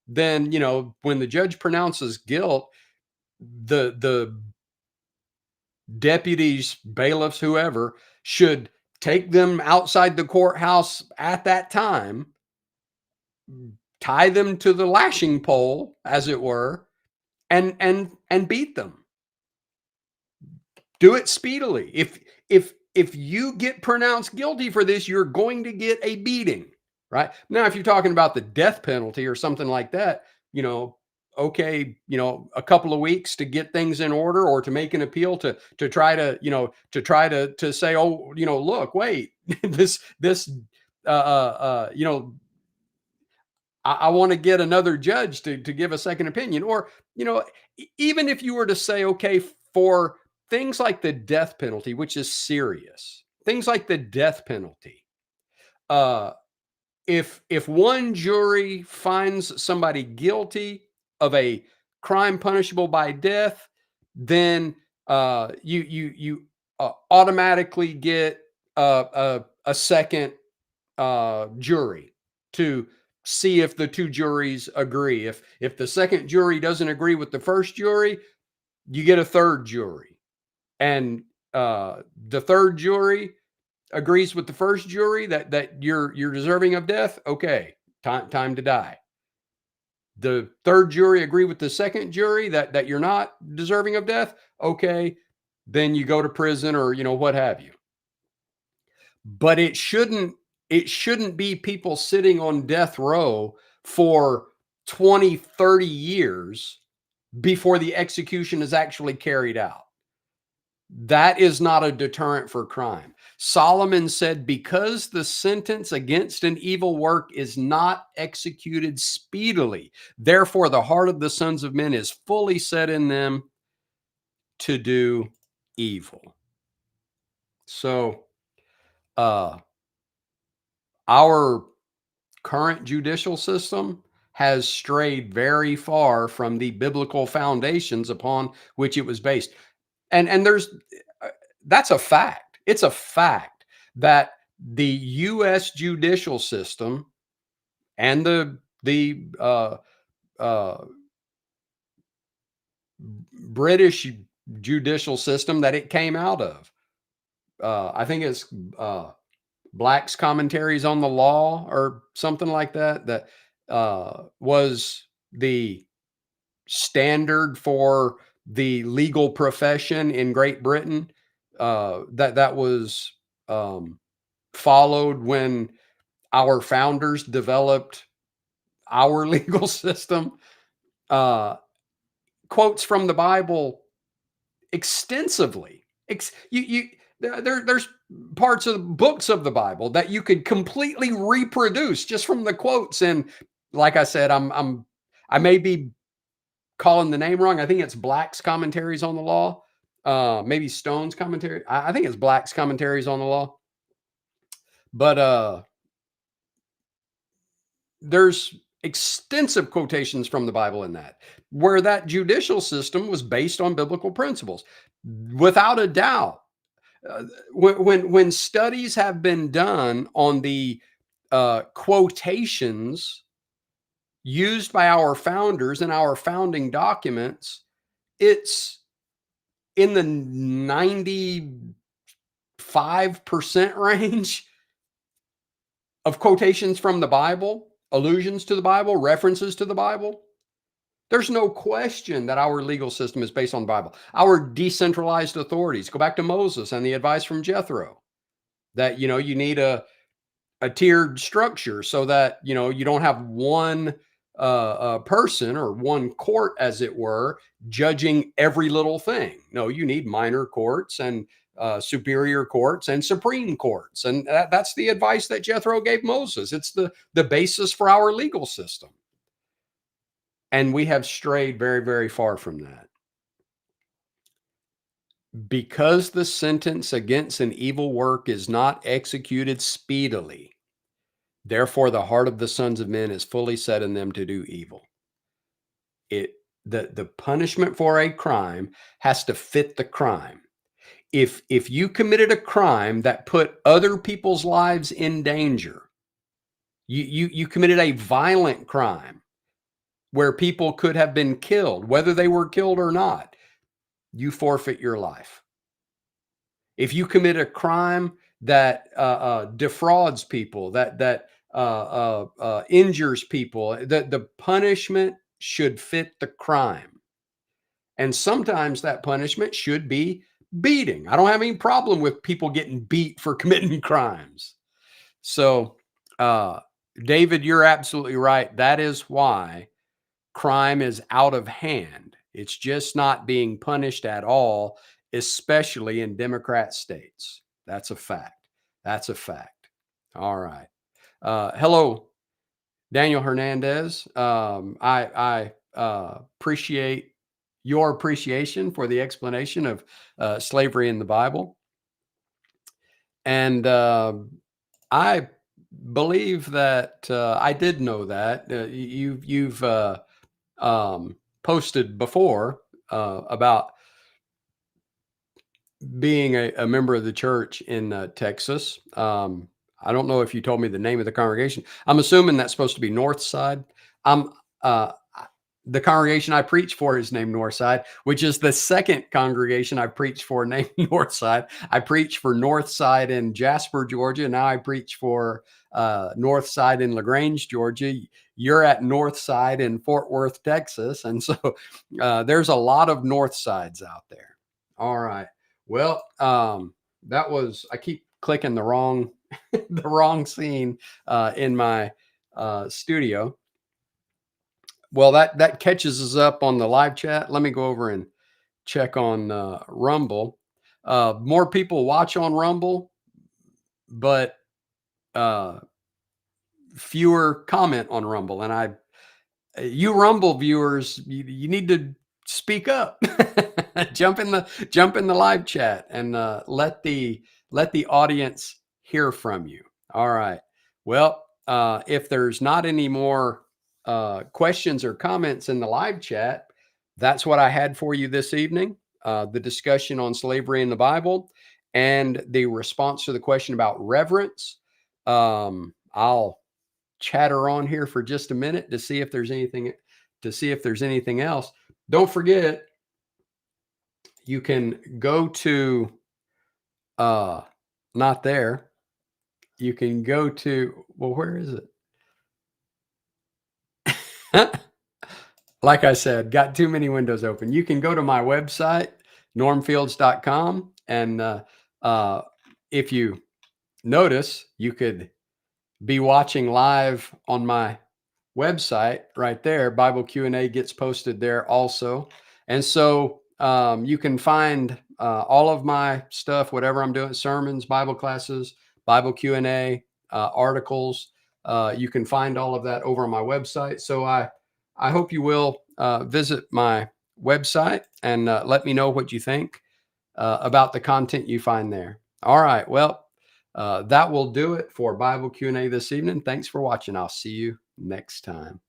then, when the judge pronounces guilt, the deputies, bailiffs, whoever, should take them outside the courthouse at that time, tie them to the lashing pole, as it were, and beat them. Do it speedily. If you get pronounced guilty for this, you're going to get a beating, right? Now, if you're talking about the death penalty or something like that, okay, a couple of weeks to get things in order, or to make an appeal to try to say, oh, look, wait, this I want to get another judge to give a second opinion. Or, even if you were to say, okay, for things like the death penalty, which is serious, things like the death penalty, uh, if one jury finds somebody guilty of a crime punishable by death, then you automatically get a second jury to see if the two juries agree. If the second jury doesn't agree with the first jury, you get a third jury, and the third jury agrees with the first jury that you're deserving of death. Okay, time to die. The third jury agree with the second jury that you're not deserving of death. Okay, then you go to prison, or what have you. But it shouldn't be people sitting on death row for 20, 30 years before the execution is actually carried out. That is not a deterrent for crime. Solomon said, because the sentence against an evil work is not executed speedily, therefore the heart of the sons of men is fully set in them to do evil. So, our current judicial system has strayed very far from the biblical foundations upon which it was based. And there's that's a fact. It's a fact that the U.S. judicial system and the British judicial system that it came out of. I think it's Black's Commentaries on the Law or something like that. That was the standard for the legal profession in Great Britain. That was followed when our founders developed our legal system. Uh, Quotes from the Bible extensively. There's parts of the books of the Bible that you could completely reproduce just from the quotes. And like I said, I may be calling the name wrong. I think it's Black's Commentaries on the Law. Maybe Stone's commentary. I think it's Black's Commentaries on the Law. But there's extensive quotations from the Bible in that, where that judicial system was based on biblical principles. Without a doubt, when studies have been done on the quotations used by our founders in our founding documents, it's in the 95% range of quotations from the Bible, allusions to the Bible, references to the Bible. There's no question that our legal system is based on the Bible. Our decentralized authorities, go back to Moses and the advice from Jethro that, you need a tiered structure so that, you don't have one person or one court, as it were, judging every little thing. No, you need minor courts and superior courts and supreme courts. And that's the advice that Jethro gave Moses. It's the basis for our legal system. And we have strayed very, very far from that. Because the sentence against an evil work is not executed speedily, therefore the heart of the sons of men is fully set in them to do evil. The punishment for a crime has to fit the crime. If you committed a crime that put other people's lives in danger, you committed a violent crime where people could have been killed, whether they were killed or not, you forfeit your life. If you commit a crime that defrauds people, that injures people, the punishment should fit the crime. And sometimes that punishment should be beating. I don't have any problem with people getting beat for committing crimes. So, David, you're absolutely right. That is why crime is out of hand. It's just not being punished at all, especially in Democrat states. That's a fact. That's a fact. All right. Hello, Daniel Hernandez. I appreciate your appreciation for the explanation of slavery in the Bible. And I believe that I did know that. You've posted before about being a member of the church in Texas. I don't know if you told me the name of the congregation. I'm assuming that's supposed to be Northside. I'm the congregation I preach for is named Northside, which is the second congregation I preach for named Northside. I preach for Northside in Jasper, Georgia. Now I preach for Northside in LaGrange, Georgia. You're at Northside in Fort Worth, Texas. And so there's a lot of Northsides out there. All right. Well, that was, I keep clicking the wrong, the wrong scene in my studio. Well, that catches us up on the live chat. Let me go over and check on Rumble. More people watch on Rumble, but uh, fewer comment on Rumble. And you Rumble viewers, you need to speak up. Jump in the live chat and let the audience hear from you. All right. Well, if there's not any more questions or comments in the live chat, that's what I had for you this evening. The discussion on slavery in the Bible and the response to the question about reverence. I'll chatter on here for just a minute to see if there's anything else. Don't forget, you can go to not there. You can go to, well, where is it? Like I said, got too many windows open. You can go to my website, normfields.com, and if you notice, you could be watching live on my website right there. Bible Q&A gets posted there also. And so you can find all of my stuff, whatever I'm doing, sermons, Bible classes, Bible Q&A, articles. You can find all of that over on my website. So I hope you will visit my website and let me know what you think about the content you find there. All right. Well, that will do it for Bible Q&A this evening. Thanks for watching. I'll see you next time.